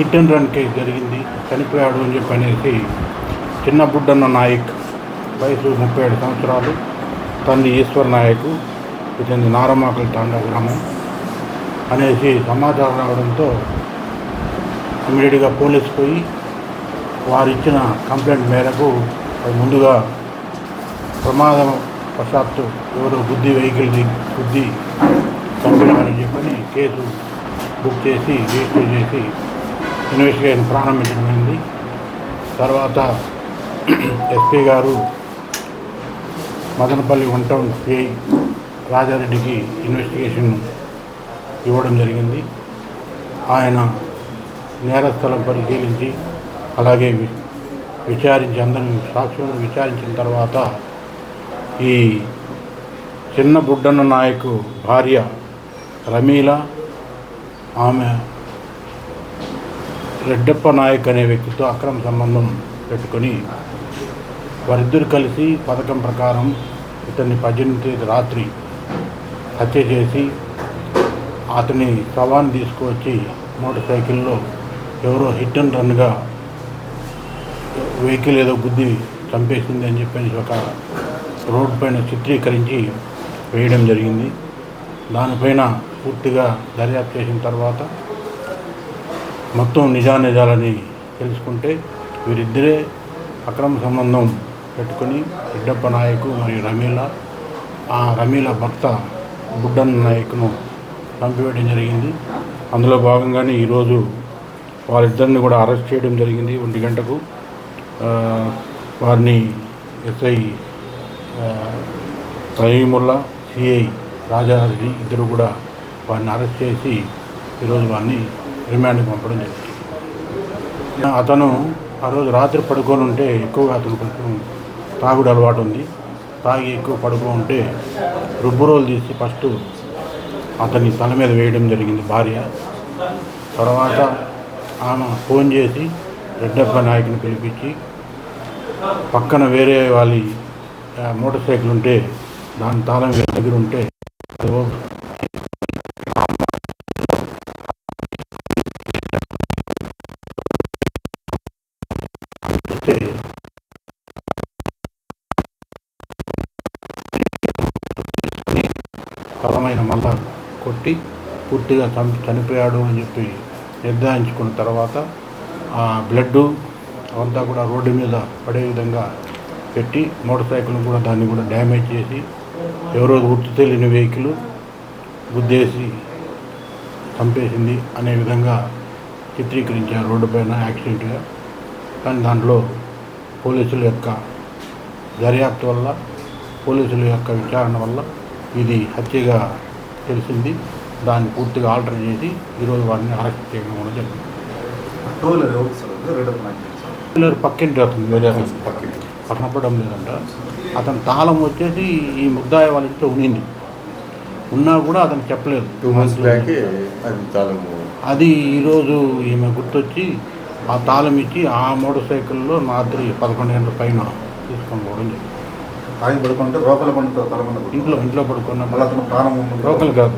Hit and run case జరిగింది, చనిపోయాడు అని చెప్పి అనేసి చిన్న బుడ్డన్న నాయక్ వయసు 37 సంవత్సరాలు, తండ్రి ఈశ్వర్ నాయక్, ఇతని నారమాకల తాండా గ్రామం అనేసి సమాచారం రావడంతో ఇమీడియట్గా పోలీసు పోయి వారు ఇచ్చిన కంప్లైంట్ మేరకు ముందుగా ప్రమాదం వశాత్తు ఎవరో వెహికల్ గుద్ది చంపినారని చెప్పని కేసు బుక్ చేసి రిజిస్టర్ చేసి ఇన్వెస్టిగేషన్ ప్రారంభించడమైంది. తర్వాత ఎస్పీ గారు మదనపల్లి 1 టౌన్ సిఐ రాజారెడ్డికి ఇన్వెస్టిగేషన్ ఇవ్వడం జరిగింది. ఆయన నేరస్థలం పరిశీలించి అలాగే విచారించి అందరిని సాక్షులను విచారించిన తర్వాత ఈ చిన్న బుడ్డన్న నాయకు భార్య రమీల, ఆమె రెడ్డప్ప నాయక్ అనే వ్యక్తితో అక్రమ సంబంధం పెట్టుకొని వారిద్దరు కలిసి పథకం ప్రకారం ఇతన్ని 18వ తేదీ రాత్రి హత్య చేసి అతని శవాన్ని తీసుకువచ్చి మోటార్ సైకిల్లో ఎవరో హిట్ అండ్ రన్గా వెహికల్ ఏదో గుద్ది చంపేసింది అని చెప్పేసి ఒక రోడ్డు పైన చిత్రీకరించి వేయడం జరిగింది. దానిపైన పూర్తిగా దర్యాప్తు చేసిన తర్వాత మొత్తం నిజానిజాలని తెలుసుకుంటే వీరిద్దరే అక్రమ సంబంధం పెట్టుకొని రెడ్డప్ప నాయకు మరియు రమీల భర్త బుడ్డన్న నాయకును చంపివేయడం జరిగింది. అందులో భాగంగానే ఈరోజు వారిద్దరిని కూడా అరెస్ట్ చేయడం జరిగింది. 1 గంటకు వారిని ఎస్ఐ రహీముల్లా, సిఐ రాజారెడ్డి ఇద్దరు కూడా వారిని అరెస్ట్ చేసి ఈరోజు వారిని రిమాండ్కి పంపడం జరిగింది. అతను ఆ రోజు రాత్రి పడుకొని ఉంటే ఎక్కువగా అతను కొంచెం తాగుడు అలవాటు ఉంది. తాగి ఎక్కువ పడుకొని ఉంటే రుబ్బురోలు తీసి ఫస్ట్ అతని తల మీద వేయడం జరిగింది భార్య. తర్వాత ఆమె ఫోన్ చేసి రెడ్డప్ప నాయకుని పిలిపించి పక్కన వేరే వాళ్ళ మోటార్ సైకిల్ ఉంటే దాని తాళం దగ్గర ఉంటే బలమైన మళ్ళా కొట్టి పూర్తిగా చనిపోయాడు అని చెప్పి నిర్ధారించుకున్న తర్వాత ఆ బ్లడ్ అవంతా కూడా రోడ్డు మీద పడే విధంగా పెట్టి మోటార్ సైకిల్ని కూడా దాన్ని కూడా డ్యామేజ్ చేసి ఎవరో గుర్తు తెలియని వెహికల్ గుద్దేసి చంపేసింది అనే విధంగా చిత్రీకరించారు రోడ్డు పైన యాక్సిడెంట్గా. కానీ దాంట్లో పోలీసుల యొక్క దర్యాప్తు వల్ల, పోలీసుల యొక్క విచారణ వల్ల ఇది హత్యగా తెలిసింది. దాన్ని పూర్తిగా ఆల్టర్ చేసి ఈరోజు వారిని అరెస్ట్ చేయడం కూడా జరిగింది. పక్కింటి అతను వేరే పక్కనపడడం లేదంట. అతని తాళం వచ్చేసి ఈ ముద్దాయి వాళ్ళ ఇంట్లో ఉన్నింది, ఉన్నా కూడా అతను చెప్పలేదు. 2 months బ్యాక్ అది ఈరోజు ఈమె గుర్తొచ్చి ఆ తాళం ఇచ్చి ఆ మోటార్ సైకిల్లో రాత్రి 11 గంటల పైన తీసుకొని పోవడం జరిగింది. పడుకుంటే లోపల ఇంట్లో పడుకున్న ప్రాణం లోకల్ కాదు.